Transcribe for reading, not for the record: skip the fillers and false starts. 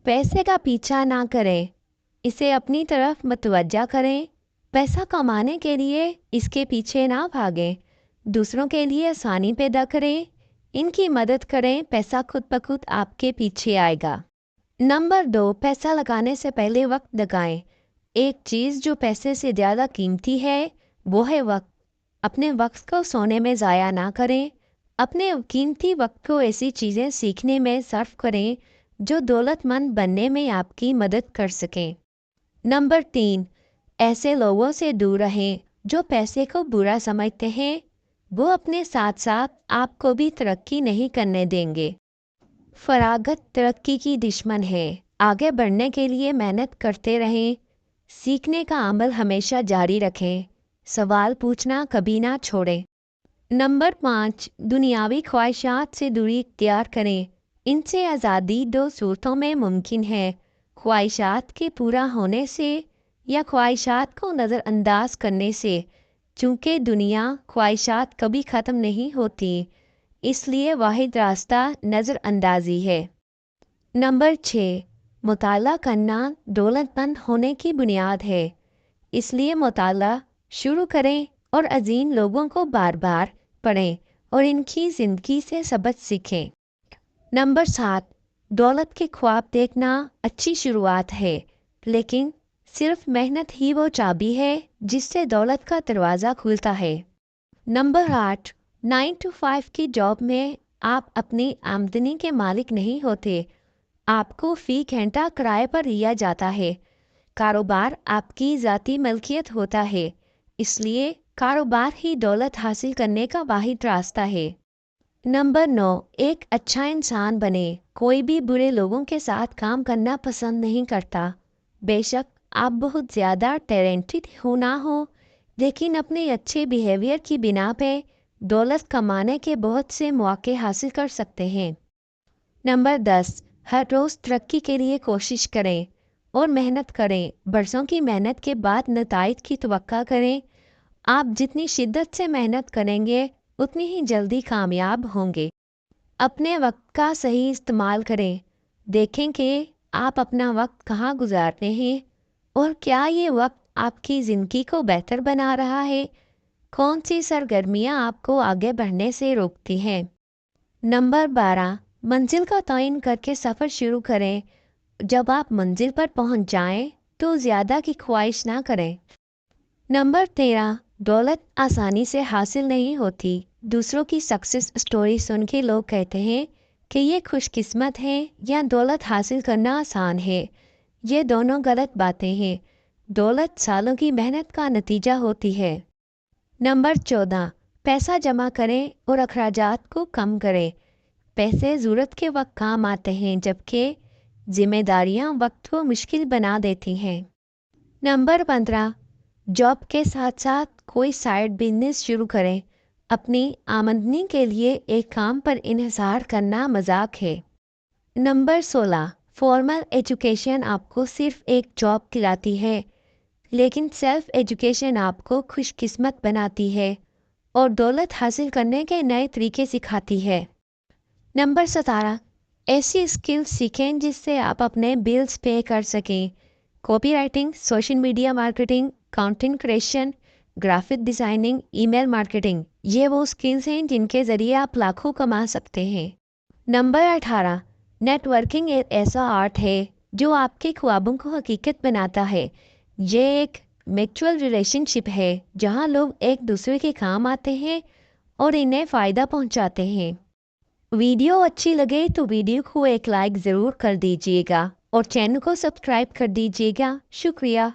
पैसे का पीछा ना करें, इसे अपनी तरफ मतवज्जा करें। पैसा कमाने के लिए इसके पीछे ना भागें, दूसरों के लिए आसानी पैदा करें, इनकी मदद करें, पैसा खुद ब खुद आपके पीछे आएगा। नंबर 2, पैसा लगाने से पहले वक्त लगाएं। एक चीज़ जो पैसे से ज़्यादा कीमती है वो है वक्त। अपने वक्त को सोने में ज़ाया ना करें, अपने कीमती वक्त को ऐसी चीज़ें सीखने में सर्फ करें जो दौलतमंद बनने में आपकी मदद कर सकें। नंबर 3, ऐसे लोगों से दूर रहें जो पैसे को बुरा समझते हैं, वो अपने साथ साथ आपको भी तरक्की नहीं करने देंगे। फरागत तरक्की की दुश्मन है। आगे बढ़ने के लिए मेहनत करते रहें, सीखने का अमल हमेशा जारी रखें, सवाल पूछना कभी ना छोड़ें। नंबर 5, दुनियावी ख्वाहिशात से दूरी इख्तियार करें, इनसे आज़ादी दो सूरतों में मुमकिन है, ख्वाहिशात के पूरा होने से या ख्वाहिशात को नज़रअंदाज करने से। चूँकि दुनिया ख्वाहिशात कभी ख़त्म नहीं होती, इसलिए वाहिद रास्ता नज़रअंदाजी है। नंबर 6, मुताला करना दौलतमंद होने की बुनियाद है, इसलिए मुताला शुरू करें और अजीम लोगों को बार बार पढ़ें और इनकी ज़िंदगी से सबक सीखें। नंबर 7, दौलत के ख्वाब देखना अच्छी शुरुआत है, लेकिन सिर्फ मेहनत ही वो चाबी है जिससे दौलत का दरवाज़ा खुलता है। नंबर 8, 9 to 5 की जॉब में आप अपनी आमदनी के मालिक नहीं होते, आपको फ़ी घंटा किराए पर लिया जाता है। कारोबार आपकी ज़ाती मलकियत होता है, इसलिए कारोबार ही दौलत हासिल करने का वाहिद रास्ता है। नंबर 9, एक अच्छा इंसान बने। कोई भी बुरे लोगों के साथ काम करना पसंद नहीं करता। बेशक आप बहुत ज़्यादा टैलेंटेड हो ना हो, लेकिन अपने अच्छे बिहेवियर की बिना पे दौलत कमाने के बहुत से मौके हासिल कर सकते हैं। नंबर 10, हर रोज़ तरक्की के लिए कोशिश करें और मेहनत करें। बरसों की मेहनत के बाद नताइज की तवक्का करें। आप जितनी शिद्दत से मेहनत करेंगे उतनी ही जल्दी कामयाब होंगे। अपने वक्त का सही इस्तेमाल करें। देखें कि आप अपना वक्त कहाँ गुजारते हैं और क्या ये वक्त आपकी ज़िंदगी को बेहतर बना रहा है। कौन सी सरगर्मियाँ आपको आगे बढ़ने से रोकती हैं। नंबर 12, मंजिल का तयन करके सफ़र शुरू करें। जब आप मंजिल पर पहुंच जाएं तो ज़्यादा की ख्वाहिश ना करें। नंबर 13, दौलत आसानी से हासिल नहीं होती। दूसरों की सक्सेस स्टोरी सुन के लोग कहते हैं कि ये खुशकिस्मत हैं या दौलत हासिल करना आसान है। ये दोनों गलत बातें हैं। दौलत सालों की मेहनत का नतीजा होती है। नंबर 14, पैसा जमा करें और अखराजात को कम करें। पैसे ज़रूरत के वक्त काम आते हैं, जबकि जिम्मेदारियां वक्त को मुश्किल बना देती हैं। नंबर 15, जॉब के साथ साथ कोई साइड बिजनेस शुरू करें। अपनी आमदनी के लिए एक काम पर इन्हिसार करना मजाक है। नंबर 16, फॉर्मल एजुकेशन आपको सिर्फ एक जॉब दिलाती है, लेकिन सेल्फ एजुकेशन आपको खुशकिस्मत बनाती है और दौलत हासिल करने के नए तरीके सिखाती है। नंबर 17, ऐसी स्किल्स सीखें जिससे आप अपने बिल्स पे कर सकें। Copy writing, social media marketing, content creation, graphic designing, email marketing, ये वो स्किल्स हैं जिनके ज़रिए आप लाखों कमा सकते हैं। नंबर 18, नेटवर्किंग एक ऐसा आर्ट है जो आपके ख्वाबों को हकीकत बनाता है। ये एक म्यूचुअल रिलेशनशिप है जहाँ लोग एक दूसरे के काम आते हैं और इन्हें फ़ायदा पहुँचाते हैं। वीडियो अच्छी लगे तो वीडियो को एक लाइक ज़रूर कर दीजिएगा और चैनल को सब्सक्राइब कर दीजिएगा। शुक्रिया।